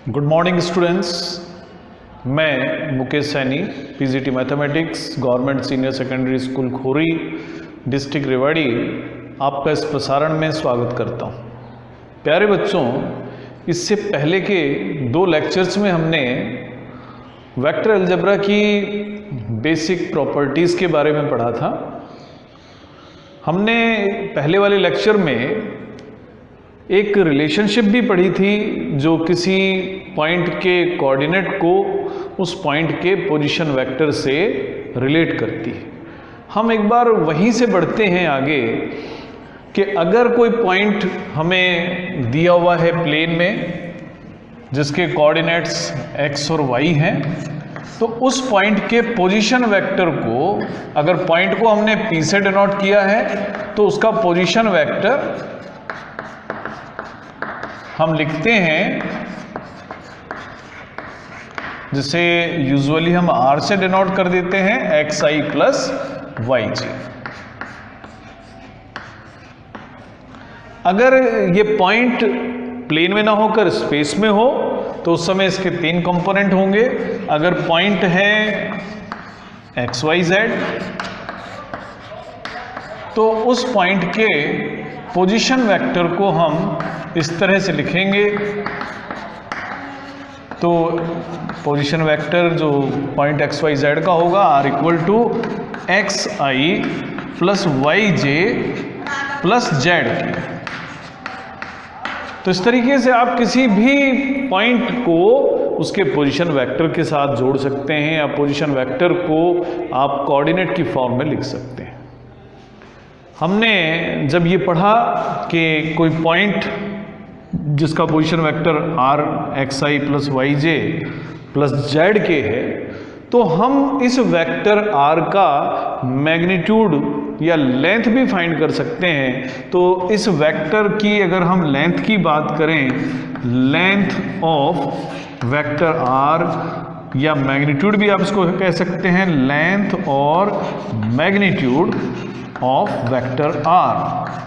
Good morning students, मैं Mukesh Saini, PGT mathematics, government senior secondary school Khori, district Rewari, आपका इस प्रसारण में स्वागत करता हूं। प्यारे बच्चों, इससे पहले के दो लेक्चर्स में हमने वेक्टर अलजेब्रा की बेसिक प्रॉपर्टीज़ के बारे में पढ़ा था। हमने पहले वाले लेक्चर में एक रिलेशनशिप भी पढ़ी थी जो किसी पॉइंट के कोऑर्डिनेट को उस पॉइंट के पोजीशन वेक्टर से रिलेट करती है। हम एक बार वहीं से बढ़ते हैं आगे कि अगर कोई पॉइंट हमें दिया हुआ है प्लेन में जिसके कोऑर्डिनेट्स x और y हैं, तो उस पॉइंट के पोजीशन वेक्टर को, अगर पॉइंट को हमने p से डिनोट किया है तो उसका पोजीशन वेक्टर हम लिखते हैं, जिसे यूजुअली हम r से डिनोट कर देते हैं, xi प्लस yj। अगर ये पॉइंट प्लेन में ना होकर स्पेस में हो तो उस समय इसके तीन कंपोनेंट होंगे। अगर पॉइंट है xyz तो उस पॉइंट के पोजीशन वेक्टर को हम इस तरह से लिखेंगे। तो पोजीशन वेक्टर जो पॉइंट xyz का होगा r equal to xi plus yj plus z। तो इस तरीके से आप किसी भी पॉइंट को उसके पोजीशन वेक्टर के साथ जोड़ सकते हैं या पोजीशन वेक्टर को आप कोऑर्डिनेट की फॉर्म में लिख सकते हैं। हमने जब ये पढ़ा कि कोई पॉइंट जिसका position vector r xi plus yj plus z के है, तो हम इस वेक्टर r का मैग्नीट्यूड या लेंथ भी फाइंड कर सकते हैं। तो इस वेक्टर की अगर हम लेंथ की बात करें, लेंथ ऑफ वेक्टर r या मैग्नीट्यूड भी आप इसको कह सकते हैं, लेंथ और मैग्नीट्यूड ऑफ वेक्टर r,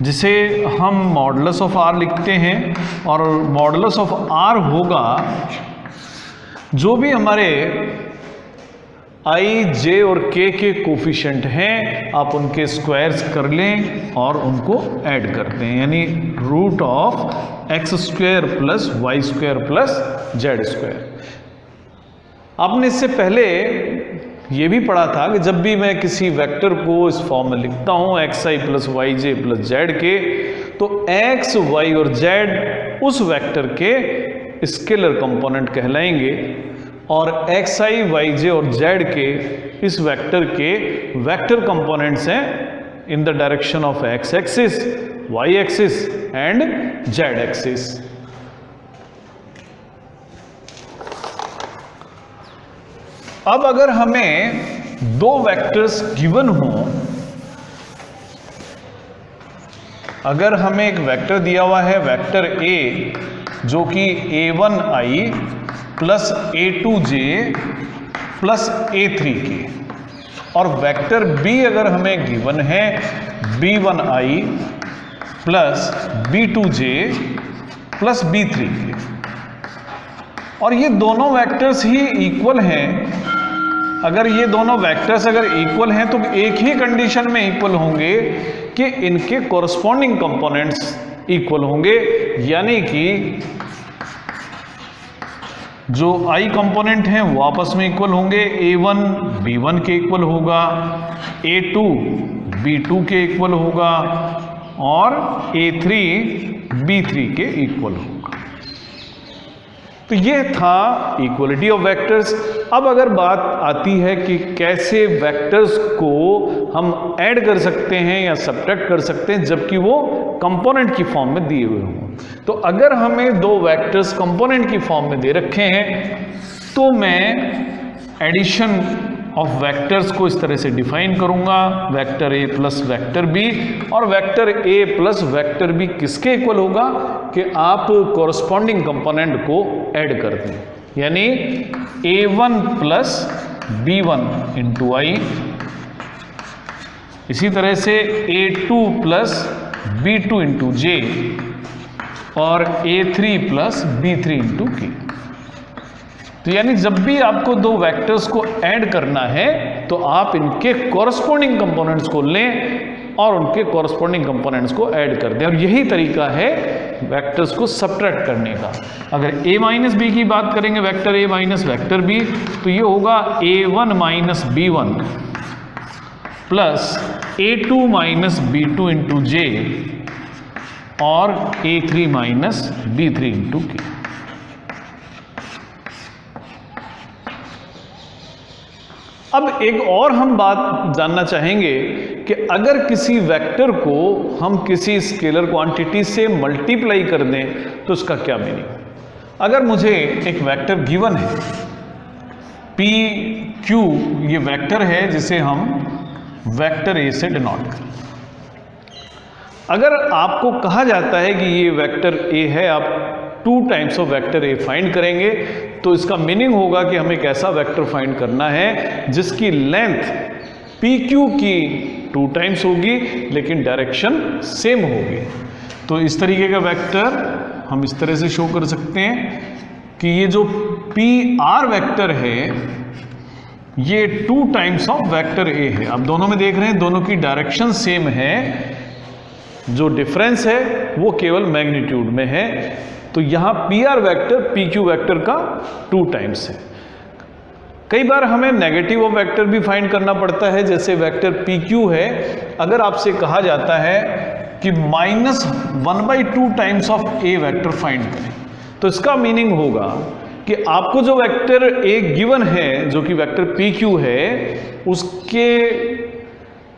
जिसे हम मॉडुलस ऑफ r लिखते हैं। और मॉडुलस ऑफ r होगा जो भी हमारे i, j और k के कोफिशिएंट हैं, आप उनके स्क्वायर्स कर लें और उनको ऐड करते हैं, यानी root of x square plus y square plus z square. आपने इससे पहले ये भी पढ़ा था कि जब भी मैं किसी वेक्टर को इस फॉर्म में लिखता हूँ xi plus yj plus z के, तो x, y और z उस वेक्टर के स्केलर कंपोनेंट कहलाएंगे और xi, yj और z के इस वेक्टर के वेक्टर कंपोनेंट्स हैं in the direction of x axis, y axis and z axis. अब अगर हमें दो वेक्टर्स गिवन हो, अगर हमें एक वेक्टर दिया हुआ है वेक्टर a जो कि a1i plus a2j plus a3k, और वेक्टर b अगर हमें गिवन है b1i plus b2j plus b3k, और ये दोनों वेक्टर्स ही इक्वल हैं। अगर ये दोनों वेक्टर्स अगर इक्वल हैं तो एक ही कंडीशन में इक्वल होंगे कि इनके कॉरस्पॉन्डिंग कंपोनेंट्स इक्वल होंगे, यानी कि जो i कंपोनेंट हैं वो आपस में इक्वल होंगे। a1 b1 के इक्वल होगा, a2 b2 के इक्वल होगा और a3 b3 के इक्वल होगा। तो ये था इक्वलिटी ऑफ वेक्टर्स। अब अगर बात आती है कि कैसे वेक्टर्स को हम ऐड कर सकते हैं या सब्ट्रैक्ट कर सकते हैं जबकि वो कंपोनेंट की फॉर्म में दिए हुए हों, तो अगर हमें दो वेक्टर्स कंपोनेंट की फॉर्म में दे रखे हैं तो मैं एडिशन ऑफ वेक्टर्स को इस तरह से डिफाइन करूंगा, vector a plus vector b, और vector a plus vector b किसके इक्वल होगा कि आप कॉरस्पॉन्डिंग कंपोनेंट को ऐड कर दें, यानी a1 plus b1 into i, इसी तरह से a2 plus b2 into j और A3 plus B3 into K। तो यानी जब भी आपको दो वेक्टर्स को ऐड करना है तो आप इनके कॉरस्पॉन्डिंग कंपोनेंट्स को लें और उनके कॉरस्पॉन्डिंग कंपोनेंट्स को ऐड कर दें, और यही तरीका है वेक्टर्स को सब्ट्रैक्ट करने का। अगर a माइनस बी की बात करेंगे, vector a minus vector b, तो ये होगा a1 minus b1 plus a2 minus b2 into J और a3 माइनस b3 इंटू के। अब एक और हम बात जानना चाहेंगे कि अगर किसी वेक्टर को हम किसी स्केलर क्वांटिटी से मल्टीप्लाई कर दें तो उसका क्या मीनिंग। अगर मुझे एक वेक्टर गिवन है पी क्यू, ये वेक्टर है जिसे हम वेक्टर ए से डिनोट करें। अगर आपको कहा जाता है कि ये वेक्टर ए है, आप 2 times of vector A find करेंगे, तो इसका मीनिंग होगा कि हमें एक ऐसा वेक्टर फाइंड करना है जिसकी लेंथ पी क्यू की 2 टाइम्स होगी लेकिन डायरेक्शन सेम होगी। तो इस तरीके का वेक्टर हम इस तरह से शो कर सकते हैं कि ये जो पी आर वेक्टर है ये 2 टाइम्स ऑफ वेक्टर ए है। अब दोनों में देख रहे हैं दोनों की डायरेक्शन सेम है, जो डिफरेंस है वो केवल मैग्नीट्यूड में है। तो यहां P R vector P Q vector का 2 टाइम्स है। कई बार हमें नेगेटिव ऑफ वेक्टर भी फाइंड करना पड़ता है, जैसे वेक्टर पी क्यू है, अगर आपसे कहा जाता है कि -1/2 times of A vector find करें, तो इसका मीनिंग होगा कि आपको जो वेक्टर ए गिवन है जो कि वेक्टर पी क्यू है उसके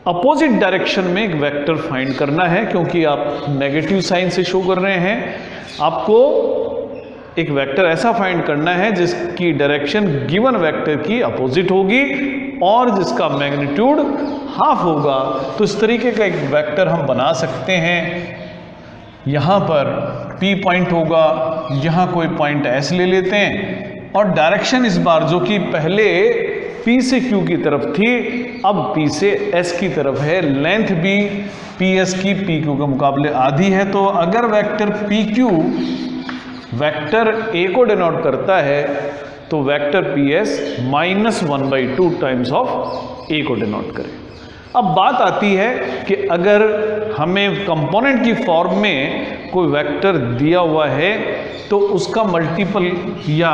अपोजिट डायरेक्शन में एक वेक्टर फाइंड करना है। क्योंकि आप नेगेटिव साइन से शो कर रहे हैं, आपको एक वेक्टर ऐसा फाइंड करना है जिसकी डायरेक्शन गिवन वेक्टर की अपोजिट होगी और जिसका मैग्नीट्यूड हाफ होगा। तो इस तरीके का एक वेक्टर हम बना सकते हैं। यहाँ पर P पॉइंट होगा, यहाँ कोई पॉइंट S ले लेते हैं और डायरेक्शन इस बार जो कि पहले P से Q की तरफ थी अब P से S की तरफ है, लेंथ भी PS की PQ के मुकाबले आधी है। तो अगर वेक्टर PQ वेक्टर A को डिनोट करता है तो vector PS -1/2 times of A को डिनोट करे। अब बात आती है कि अगर हमें कंपोनेंट की फॉर्म में कोई वेक्टर दिया हुआ है तो उसका मल्टीपल या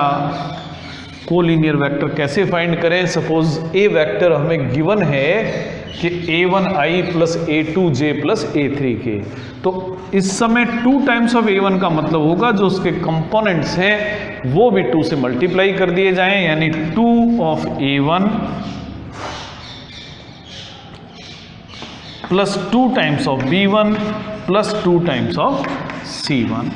कोलिनियर वेक्टर कैसे फाइंड करें। सपोज ए वेक्टर हमें गिवन है कि a1i plus a2j plus a3k, तो इस समय 2 टाइम्स ऑफ a1 का मतलब होगा जो उसके कंपोनेंट्स हैं वो भी 2 से मल्टीप्लाई कर दिए जाएं, यानी 2 of a1 plus 2 times of b1 plus 2 times of c1।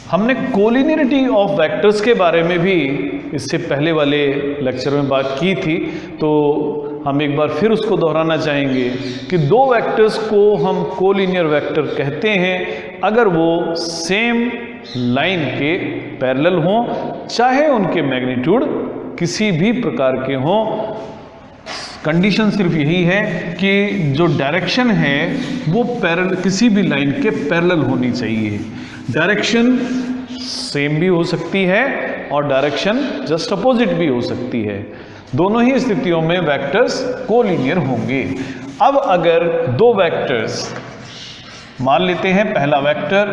हमने कोलिनियरिटी ऑफ वेक्टर्स के बारे में भी इससे पहले वाले लेक्चर में बात की थी, तो हम एक बार फिर उसको दोहराना चाहेंगे कि दो वेक्टर्स को हम कोलिनियर वेक्टर कहते हैं अगर वो सेम लाइन के पैरेलल हों, चाहे उनके मैग्नीट्यूड किसी भी प्रकार के हों। कंडीशन सिर्फ यही है कि जो डायरेक्शन है वो किसी भी लाइन के पैरेलल होनी चाहिए। डायरेक्शन सेम भी हो सकती है और डायरेक्शन जस्ट अपोजिट भी हो सकती है। दोनों ही स्थितियों में वेक्टर्स कोलिनियर होंगे। अब अगर दो वेक्टर्स मान लेते हैं, पहला वेक्टर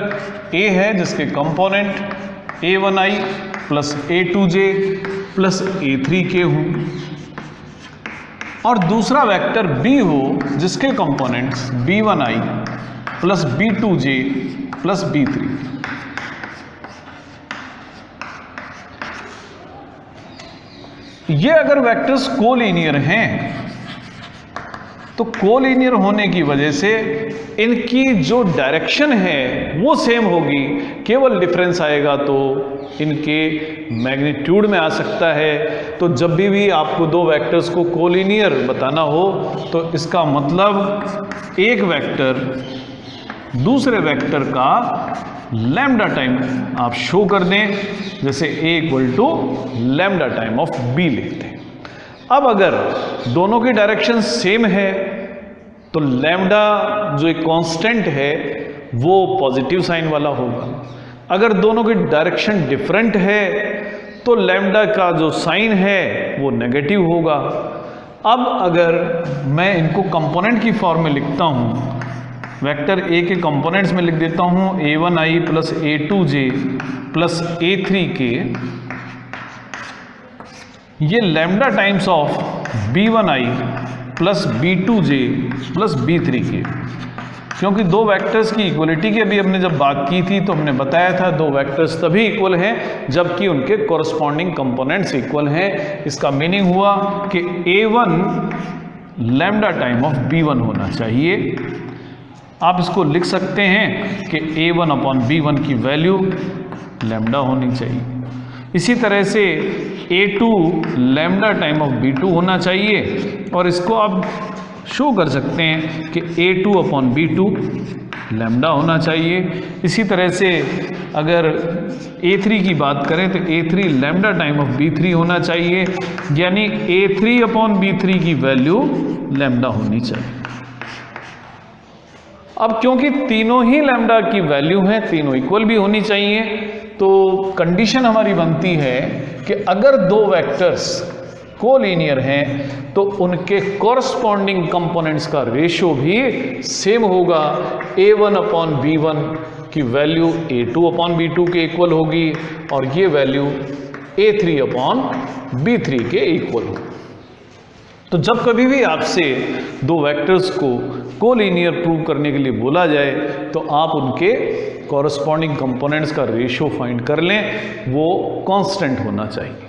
A है जिसके component a1i plus a2j plus a3k हों, और दूसरा वेक्टर B हो जिसके components b1i plus b2j plus b3। ये अगर वेक्टर्स कोलिनियर हैं तो कोलिनियर होने की वजह से इनकी जो डायरेक्शन है वो सेम होगी, केवल डिफरेंस आएगा तो इनके मैग्नीट्यूड में आ सकता है। तो जब भी आपको दो वेक्टर्स को कोलिनियर बताना हो तो इसका मतलब एक वेक्टर दूसरे वेक्टर का लैम्डा टाइम आप शो कर दें, जैसे A = lambda time of B लिखते हैं। अब अगर दोनों की डायरेक्शन सेम है तो लैम्डा जो एक कांस्टेंट है वो पॉजिटिव साइन वाला होगा। अगर दोनों की डायरेक्शन डिफरेंट है तो लैम्डा का जो साइन है वो नेगेटिव होगा। अब अगर मैं इनको कंपोनेंट की फॉर्म में लिखता हूँ, वेक्टर ए के कंपोनेंट्स में लिख देता हूँ a1i plus a2j plus a3k, ये lambda times of b1i plus b2j plus b3k। क्योंकि दो वेक्टर्स की इक्वलिटी की अभी हमने जब बात की थी तो हमने बताया था दो वेक्टर्स तभी इक्वल हैं जबकि उनके कॉरस्पॉन्डिंग कंपोनेंट्स इक्वल हैं। इसका मीनिंग हुआ कि a1 lambda time of b1 होना चाहिए। आप इसको लिख सकते हैं कि a1 अपॉन b1 की वैल्यू लैम्डा होनी चाहिए। इसी तरह से a2 lambda time of b2 होना चाहिए और इसको आप शो कर सकते हैं कि a2 अपॉन b2 लैम्डा होना चाहिए। इसी तरह से अगर a3 की बात करें तो a3 lambda time of b3 होना चाहिए, यानी a3 अपॉन b3 की वैल्यू लैम्डा होनी चाहिए। अब क्योंकि तीनों ही लैम्डा की वैल्यू हैं, तीनों इक्वल भी होनी चाहिए, तो कंडीशन हमारी बनती है कि अगर दो वेक्टर्स कोलीनियर हैं तो उनके कॉरस्पॉन्डिंग कंपोनेंट्स का रेशियो भी सेम होगा। a1 अपॉन b1 की वैल्यू a2 अपॉन b2 के इक्वल होगी और ये वैल्यू a3 अपॉन b3 के इक्वल होगी। तो जब कभी भी आपसे दो वेक्टर्स को कोलीनियर प्रूव करने के लिए बोला जाए तो आप उनके कॉरस्पॉन्डिंग कंपोनेंट्स का रेशियो फाइंड कर लें, वो कांस्टेंट होना चाहिए।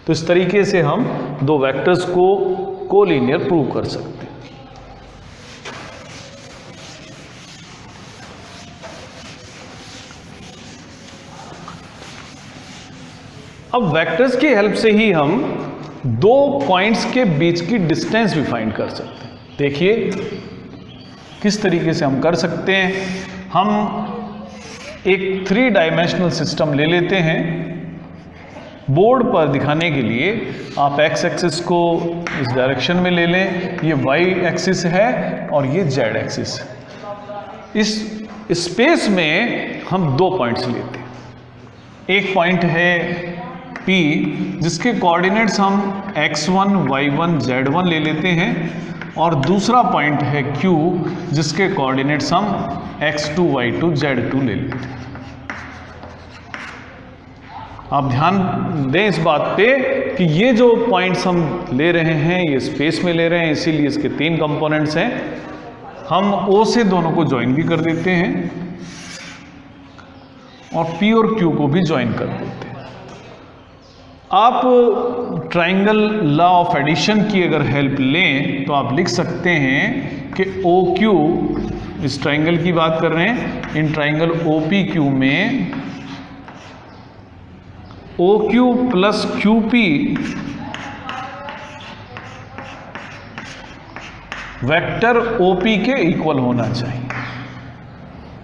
तो इस तरीके से हम दो वेक्टर्स को कोलीनियर प्रूव कर सकते हैं। अब वेक्टर्स की हेल्प से ही हम दो पॉइंट्स के बीच की डिस्टेंस भी फाइंड कर सकते हैं। देखिए किस तरीके से हम कर सकते हैं। हम एक 3 डायमेंशनल सिस्टम ले लेते हैं। बोर्ड पर दिखाने के लिए आप एक्स एक्सिस को इस डायरेक्शन में ले लें, ये वाई एक्सिस है और ये जेड एक्सिस है। इस स्पेस में हम दो पॉइंट्स लेते हैं। एक पॉइंट है P जिसके कोऑर्डिनेट्स हम x1, y1, z1 ले लेते हैं और दूसरा पॉइंट है Q जिसके कोऑर्डिनेट्स हम x2, y2, z2 ले लेते हैं। आप ध्यान दें इस बात पे कि ये जो पॉइंट्स हम ले रहे हैं ये स्पेस में ले रहे हैं, इसीलिए इसके 3 कंपोनेंट्स हैं। हम O से दोनों को ज्वाइन भी कर देते हैं और P और Q को भी ज्वाइन कर देते हैं। आप ट्राइंगल लॉ ऑफ एडिशन की अगर हेल्प लें तो आप लिख सकते हैं कि OQ, इस ट्राइंगल की बात कर रहे हैं, इन ट्राइंगल OPQ में OQ plus QP vector OP के इक्वल होना चाहिए।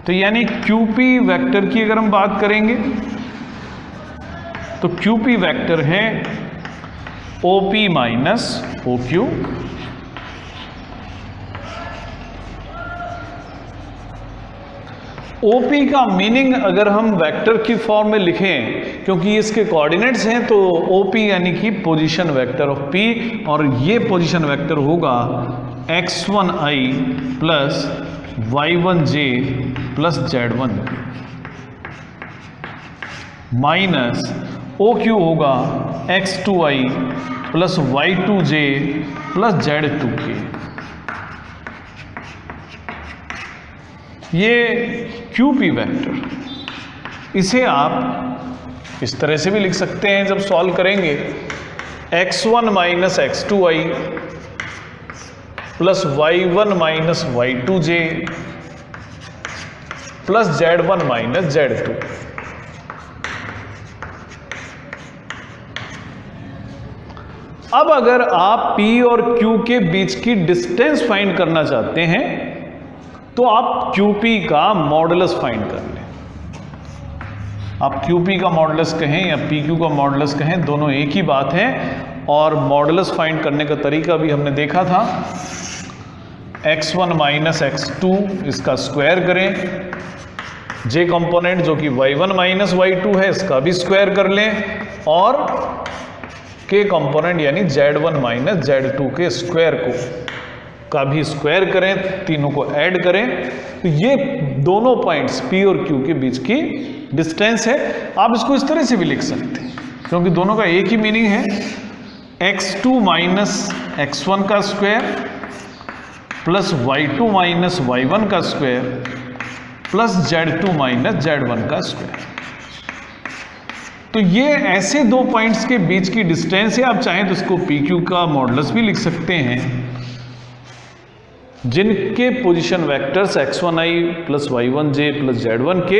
तो यानी QP वेक्टर की अगर हम बात करेंगे तो QP वेक्टर है OP माइनस OQ। OP का मीनिंग अगर हम वेक्टर की फॉर्म में लिखें, क्योंकि इसके कोऑर्डिनेट्स हैं, तो OP यानी कि पोजीशन वेक्टर ऑफ P, और ये पोजीशन वेक्टर होगा x1i plus y1j plus z1 minus OQ होगा x2i plus y2j plus z2k। ये QP वेक्टर, इसे आप इस तरह से भी लिख सकते हैं जब सॉल्व करेंगे, x1 minus x2i plus y1 minus y2j plus z1 minus z2। अब अगर आप P और Q के बीच की डिस्टेंस फाइंड करना चाहते हैं तो आप QP का मॉडुलस फाइंड कर लें। आप QP का मॉडुलस कहें या PQ का मॉडुलस कहें, दोनों एक ही बात है। और मॉडुलस फाइंड करने का तरीका भी हमने देखा था। x1 माइनस x2 इसका स्क्वायर करें, j कंपोनेंट जो कि y1 माइनस y2 है इसका भी स्क्वायर कर लें, और k कंपोनेंट यानी z1 माइनस z2 के स्क्वायर का भी स्क्वायर करें, तीनों को ऐड करें। तो ये दोनों पॉइंट्स p और q के बीच की डिस्टेंस है। आप इसको इस तरह से भी लिख सकते हैं क्योंकि दोनों का एक ही मीनिंग है, x2 माइनस x1 का square plus y2 minus y1 का square plus z2 minus z1 का स्क्वायर। तो ये ऐसे दो पॉइंट्स के बीच की डिस्टेंस है। आप चाहें तो इसको PQ का मॉडुलस भी लिख सकते हैं, जिनके position vectors x1i plus y1j plus z1k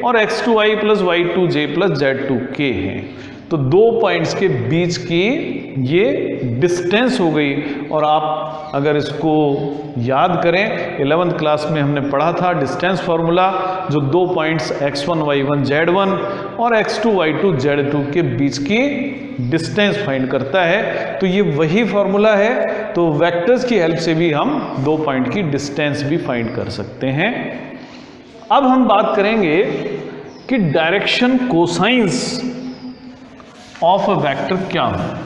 और x2i plus y2j plus z2k हैं। तो दो पॉइंट्स के बीच की ये डिस्टेंस हो गई। और आप अगर इसको याद करें, 11th क्लास में हमने पढ़ा था डिस्टेंस फार्मूला, जो दो पॉइंट्स x1 y1 z1 और x2 y2 z2 के बीच की डिस्टेंस फाइंड करता है। तो ये वही फार्मूला है। तो वेक्टर्स की हेल्प से भी हम दो पॉइंट की डिस्टेंस भी फाइंड कर सकते हैं। अब हम बात करेंगे कि direction cosines of a vector क्या हो।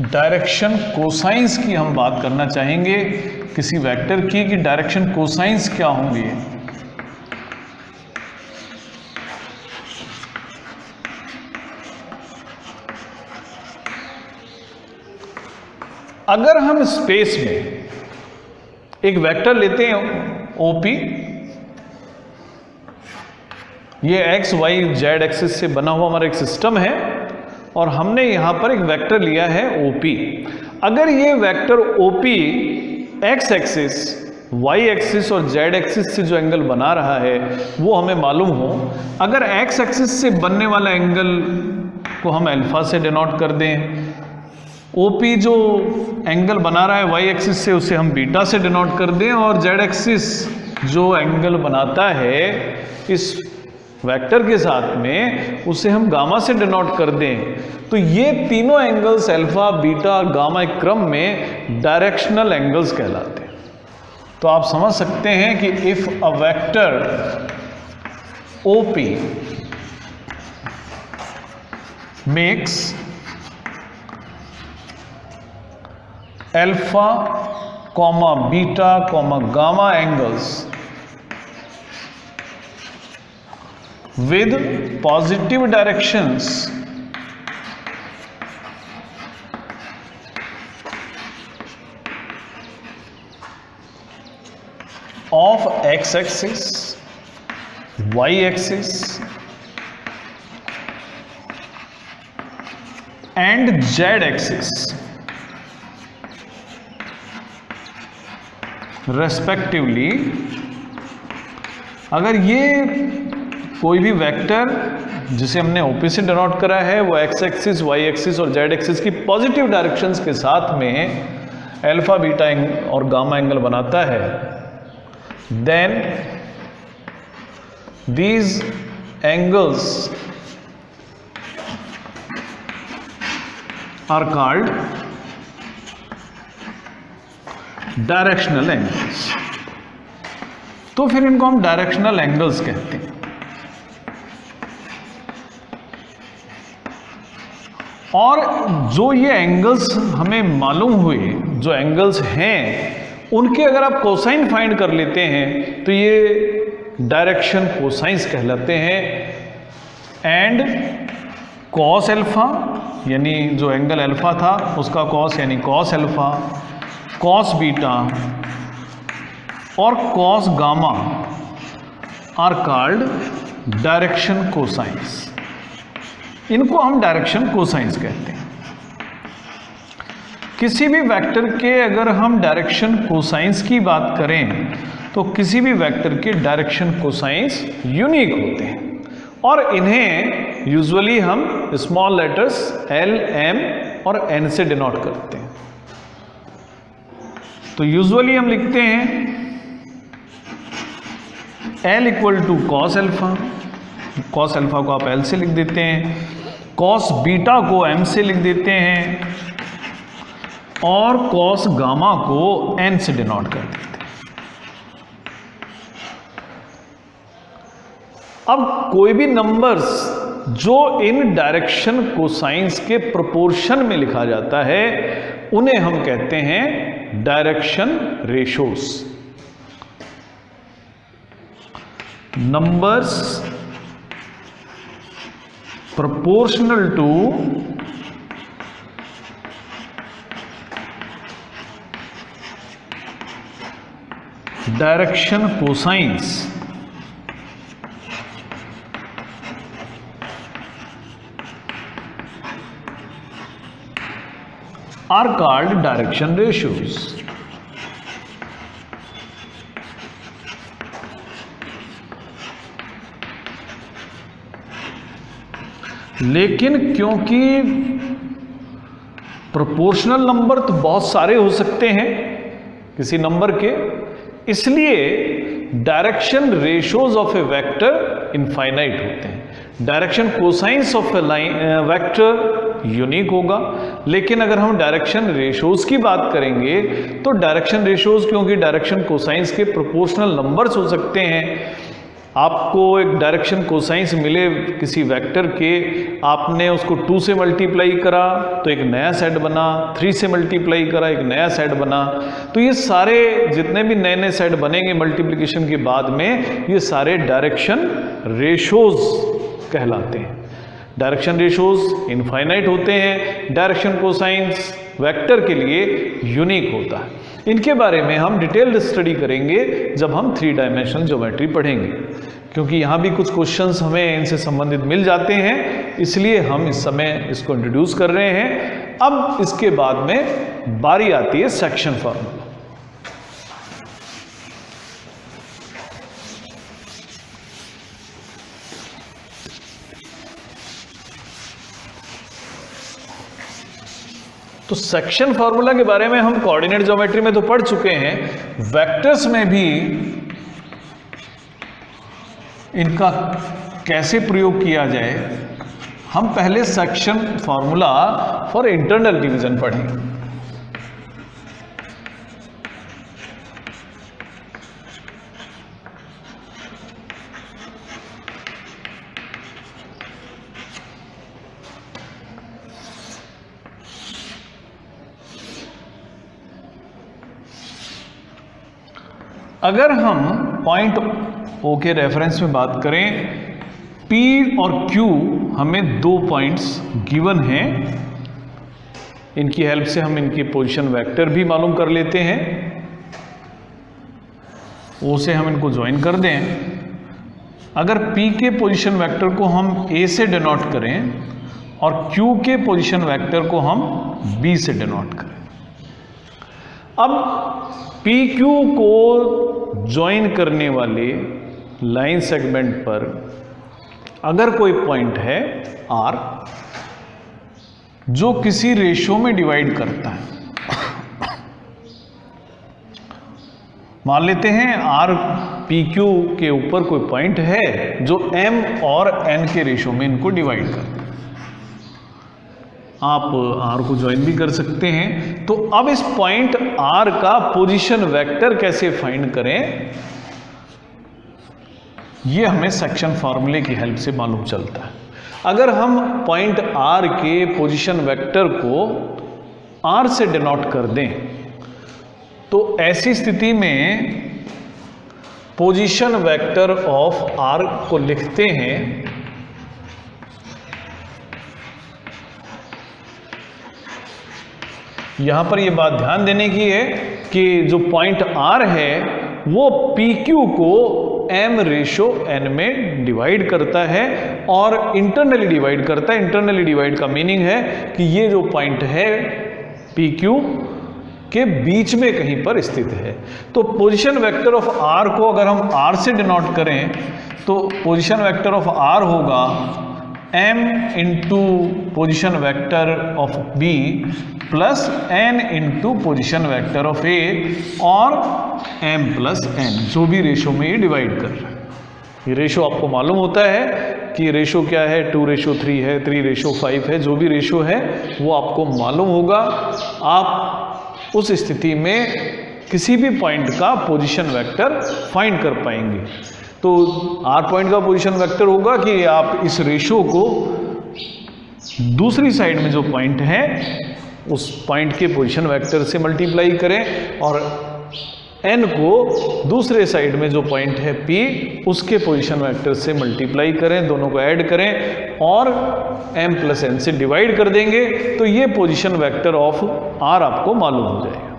डायरेक्शन कोसाइंस की हम बात करना चाहेंगे किसी वेक्टर की, कि डायरेक्शन कोसाइंस क्या होंगे। अगर हम स्पेस में एक वेक्टर लेते हैं OP, ये x y z एक्सिस से बना हुआ हमारा एक सिस्टम है और हमने यहां पर एक वेक्टर लिया है OP। अगर ये vector OP x axis y axis और z एक्सिस से जो एंगल बना रहा है वो हमें मालूम हो, अगर x एक्सिस से बनने वाला एंगल को हम अल्फा से डिनोट कर दें, OP जो एंगल बना रहा है y एक्सिस से उसे हम बीटा से डिनोट कर दें, और z एक्सिस जो एंगल बनाता है इस वेक्टर के साथ में उसे हम गामा से डिनोट कर दें, तो ये तीनों एंगल्स अल्फा बीटा और गामा एक क्रम में डायरेक्शनल एंगल्स कहलाते हैं। तो आप समझ सकते हैं कि if a vector OP makes alpha comma beta comma gamma angles with positive directions of x-axis, y-axis and z-axis respectively, अगर ये कोई भी वेक्टर जिसे हमने OP से डिनोट करा है वो x एक्सिस, y एक्सिस और z एक्सिस की पॉजिटिव डायरेक्शंस के साथ में अल्फा बीटा और गामा एंगल बनाता है, then these angles are called directional angles. तो फिर इनको हम डायरेक्शनल एंगल्स कहते हैं। और जो ये एंगल्स हमें मालूम हुए, जो एंगल्स हैं उनके अगर आप कोसाइन फाइंड कर लेते हैं तो ये डायरेक्शन कोसाइंस कहलाते हैं। एंड कॉस अल्फा यानी जो एंगल अल्फा था उसका कॉस यानी कॉस अल्फा, कॉस बीटा और cos gamma are called direction cosines. इनको हम डायरेक्शन कोसाइंस कहते हैं। किसी भी वेक्टर के अगर हम डायरेक्शन कोसाइंस की बात करें तो किसी भी वेक्टर के डायरेक्शन कोसाइंस यूनिक होते हैं और इन्हें यूजुअली हम स्मॉल लेटर्स L, M और N से डिनोट करते हैं। तो यूजुअली हम लिखते हैं L equal to cos alpha, cos alpha को आप L से लिख देते हैं, कॉस बीटा को M से लिख देते हैं और कॉस गामा को N से डिनोट कर देते हैं। अब कोई भी नंबर्स जो इन डायरेक्शन कोसाइंस के प्रोपोर्शन में लिखा जाता है उन्हें हम कहते हैं direction ratios. Numbers proportional to direction cosines are called direction ratios. लेकिन क्योंकि प्रोपोर्शनल नंबर तो बहुत सारे हो सकते हैं किसी नंबर के, इसलिए direction ratios of A vector infinite होते हैं। Direction cosines of A vector unique होगा, लेकिन अगर हम डायरेक्शन रेशोज की बात करेंगे तो डायरेक्शन रेशोज, क्योंकि डायरेक्शन कोसाइंस के प्रोपोर्शनल नंबर्स हो सकते हैं। आपको एक डायरेक्शन कोसाइंस मिले किसी वेक्टर के, आपने उसको 2 से मल्टीप्लाई करा तो एक नया सेट बना, 3 से मल्टीप्लाई करा एक नया सेट बना, तो ये सारे जितने भी नए नए सेट बनेंगे मल्टीप्लिकेशन के बाद में, ये सारे डायरेक्शन रेशोज कहलाते हैं। डायरेक्शन रेशोज इनफाइनाइट होते हैं, डायरेक्शन कोसाइंस वेक्टर के लिए यूनिक होता है। इनके बारे में हम डिटेल्ड स्टडी करेंगे जब हम 3 डायमेंशनल ज्योमेट्री पढ़ेंगे, क्योंकि यहाँ भी कुछ क्वेश्चंस हमें इनसे संबंधित मिल जाते हैं, इसलिए हम इस समय इसको इंट्रोड्यूस कर रहे हैं। अब इसके बाद में बारी आती है सेक्शन फॉर्मूला। तो सेक्शन फॉर्मूला के बारे में हम कोऑर्डिनेट ज्योमेट्री में तो पढ़ चुके हैं, वेक्टर्स में भी इनका कैसे प्रयोग किया जाए, हम पहले section formula for internal division पढ़ेंगे। अगर हम पॉइंट O के रेफरेंस में बात करें, P और Q हमें 2 पॉइंट्स गिवन हैं, इनकी हेल्प से हम इनकी पोजीशन वेक्टर भी मालूम कर लेते हैं। O से हम इनको ज्वाइन कर दें। अगर P के पोजीशन वेक्टर को हम A से डिनोट करें और Q के पोजीशन वेक्टर को हम B से डिनोट करें, अब PQ को ज्वाइन करने वाले लाइन सेगमेंट पर अगर कोई पॉइंट है R जो किसी रेशो में डिवाइड करता है, मान लेते हैं R PQ के ऊपर कोई पॉइंट है जो M और N के रेशो में इनको डिवाइड करता है, आप R को ज्वाइन भी कर सकते हैं। तो अब इस पॉइंट R का पोजीशन वेक्टर कैसे फाइंड करें, ये हमें सेक्शन फॉर्मूले की हेल्प से मालूम चलता है। अगर हम पॉइंट R के पोजीशन वेक्टर को R से डिनोट कर दें तो ऐसी स्थिति में पोजीशन वेक्टर ऑफ R को लिखते हैं यहां पर यह बात ध्यान देने की है कि जो पॉइंट R है वो PQ को M रेशो N में डिवाइड करता है और इंटरनली डिवाइड करता है। इंटरनली डिवाइड का मीनिंग है कि ये जो पॉइंट है PQ के बीच में कहीं पर स्थित है। तो पोजीशन वेक्टर ऑफ R को अगर हम R से डिनोट करें तो पोजीशन वेक्टर ऑफ R होगा m into position vector of b plus n into position vector of a और m प्लस n, जो भी रेशो में ये डिवाइड कर रहा है। ये रेशो आपको मालूम होता है कि रेशो क्या है, 2:3 है, 3:5 है, जो भी रेशो है वो आपको मालूम होगा। आप उस स्थिति में किसी भी पॉइंट का पोजीशन वेक्टर फाइंड कर पाएंगे। तो r पॉइंट का पोजीशन वेक्टर होगा कि आप इस रेशो को दूसरी साइड में जो पॉइंट है उस पॉइंट के पोजीशन वेक्टर से मल्टीप्लाई करें और n को दूसरे साइड में जो पॉइंट है p उसके पोजीशन वेक्टर से मल्टीप्लाई करें, दोनों को ऐड करें और m प्लस n से डिवाइड कर देंगे तो ये पोजीशन वेक्टर ऑफ r आपको मालूम हो जाएगा।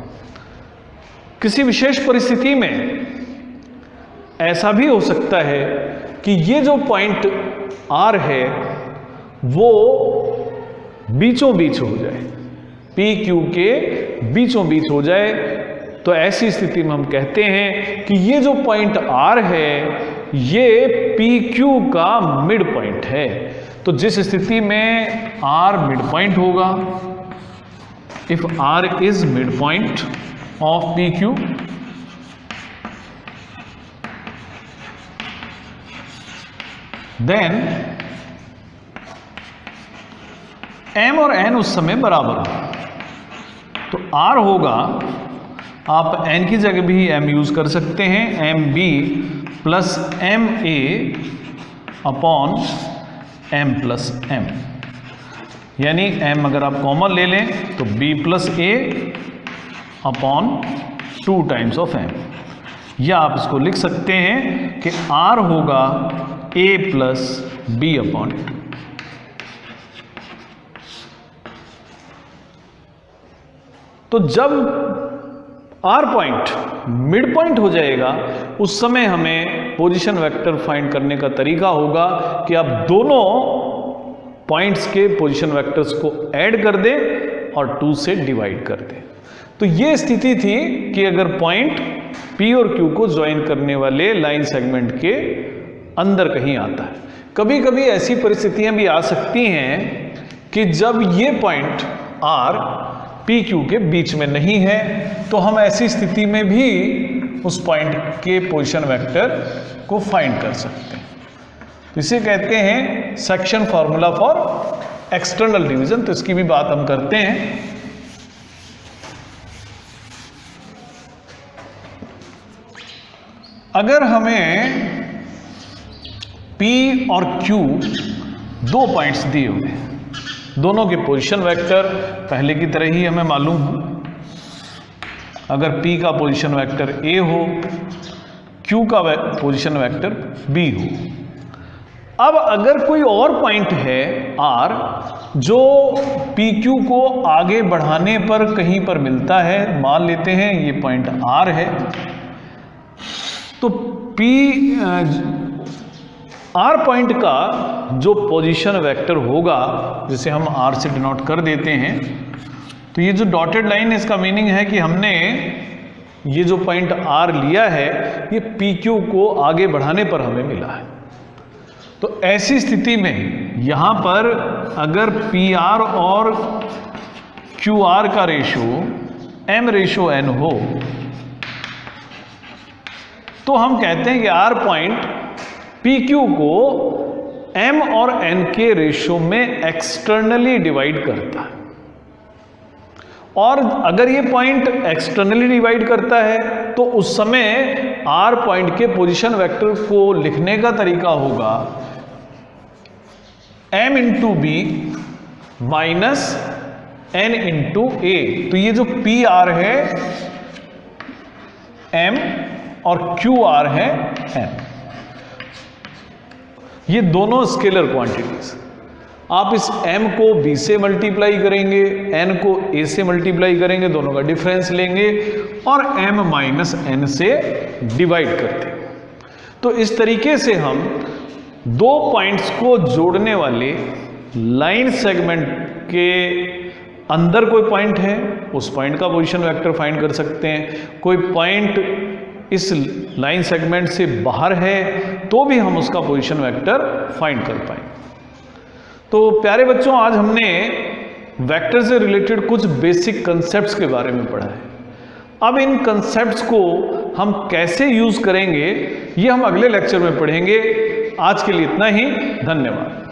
किसी विशेष परिस्थिति में ऐसा भी हो सकता है कि ये जो पॉइंट r है वो बीचों बीच हो जाए, p q के बीचों बीच हो जाए। तो ऐसी स्थिति में हम कहते हैं कि ये जो पॉइंट R है ये PQ का मिड पॉइंट है। तो जिस स्थिति में R मिड पॉइंट होगा, if R is mid point of PQ, then M और N उस समय बराबर होगा। तो R होगा, आप n की जगह भी m यूज कर सकते हैं, mb plus ma upon m plus m, यानी m अगर आप कॉमन ले लें तो b plus a upon 2 times of m, या आप इसको लिख सकते हैं कि r होगा a प्लस b अपॉन 2। तो जब R पॉइंट मिड पॉइंट हो जाएगा उस समय हमें पोजीशन वेक्टर फाइंड करने का तरीका होगा कि आप दोनों पॉइंट्स के पोजीशन वेक्टर्स को ऐड कर दें और 2 से डिवाइड कर दें। तो ये स्थिति थी कि अगर पॉइंट P और Q को ज्वाइन करने वाले लाइन सेगमेंट के अंदर कहीं आता है। कभी कभी ऐसी परिस्थितियां भी आ सकती हैं कि जब ये पॉइंट R PQ के बीच में नहीं है, तो हम ऐसी स्थिति में भी उस पॉइंट के पोजीशन वेक्टर को फाइंड कर सकते हैं। इसे कहते हैं section formula for external division. तो इसकी भी बात हम करते हैं। अगर हमें P और Q दो पॉइंट्स दिए हुए हैं, दोनों के पोजीशन वेक्टर पहले की तरह ही हमें मालूम हो। अगर P का पोजीशन वेक्टर A हो, Q का पोजीशन वेक्टर B हो। अब अगर कोई और पॉइंट है R जो PQ को आगे बढ़ाने पर कहीं पर मिलता है, मान लेते हैं ये पॉइंट R है, तो R पॉइंट का जो पोजीशन वेक्टर होगा, जिसे हम R से डिनोट कर देते हैं, तो ये जो डॉटेड लाइन है इसका मीनिंग है कि हमने ये जो पॉइंट R लिया है ये PQ को आगे बढ़ाने पर हमें मिला है। तो ऐसी स्थिति में यहां पर अगर PR और QR का रेशो m/n हो तो हम कहते हैं कि R पॉइंट PQ को m और n के रेशो में एक्सटर्नली डिवाइड करता है। और अगर ये पॉइंट एक्सटर्नली डिवाइड करता है तो उस समय R पॉइंट के पोजीशन वेक्टर को लिखने का तरीका होगा m into B minus n into A. तो ये जो PR है m और QR है m, ये दोनों स्केलर क्वांटिटीज। आप इस m को b से मल्टीप्लाई करेंगे, n को a से मल्टीप्लाई करेंगे, दोनों का डिफरेंस लेंगे और m माइनस n से डिवाइड करते हैं। तो इस तरीके से हम दो पॉइंट्स को जोड़ने वाले लाइन सेगमेंट के अंदर कोई पॉइंट है, उस पॉइंट का पोजीशन वेक्टर फाइंड कर सकते हैं। कोई पॉइंट इस लाइन सेगमेंट से बाहर है तो भी हम उसका पोजीशन वेक्टर फाइंड कर पाएंगे। तो प्यारे बच्चों, आज हमने वेक्टर से रिलेटेड कुछ बेसिक कंसेप्ट्स के बारे में पढ़ा है। अब इन कंसेप्ट्स को हम कैसे यूज करेंगे ये हम अगले लेक्चर में पढ़ेंगे। आज के लिए इतना ही, धन्यवाद।